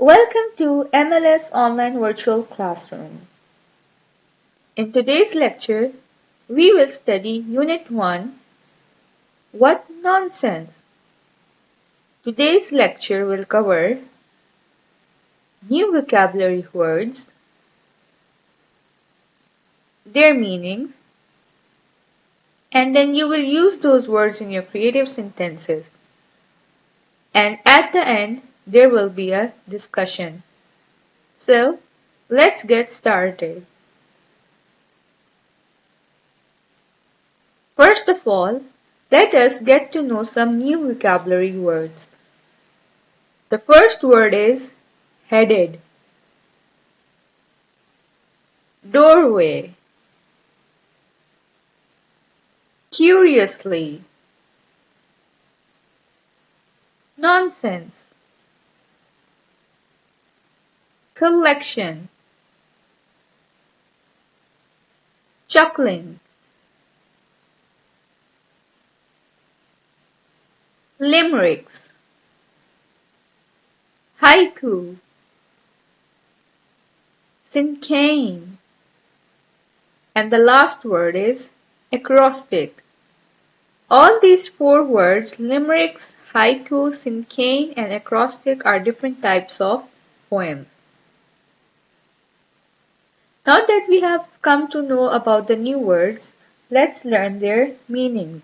Welcome to MLS Online Virtual Classroom. In today's lecture, we will study Unit 1, What Nonsense? Today's lecture will cover new vocabulary words, their meanings, and then you will use those words in your creative sentences. And at the end, there will be a discussion. So, let's get started. First of all, let us get to know some new vocabulary words. The first word is headed, doorway, curiously, nonsense, collection, chuckling, limericks, haiku, sinkane, and the last word is acrostic. All these four words, limericks, haiku, sinkane, and acrostic, are different types of poems. Now that we have come to know about the new words, let's learn their meanings.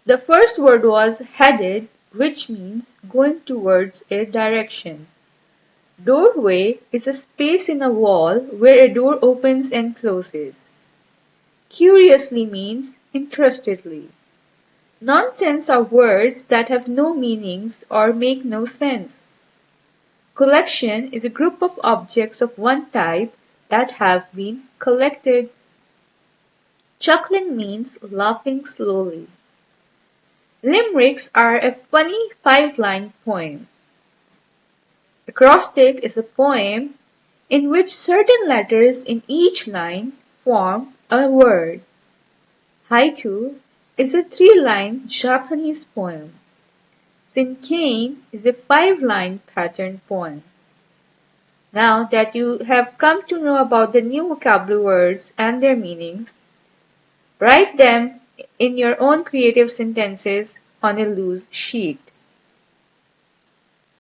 The first word was headed, which means going towards a direction. Doorway is a space in a wall where a door opens and closes. Curiously means interestedly. Nonsense are words that have no meanings or make no sense. Collection is a group of objects of one type that have been collected. Chuckling means laughing slowly. Limericks are a funny five-line poem. Acrostic is a poem in which certain letters in each line form a word. Haiku is a three-line Japanese poem. Sinkane is a five-line pattern poem. Now that you have come to know about the new vocabulary words and their meanings, write them in your own creative sentences on a loose sheet.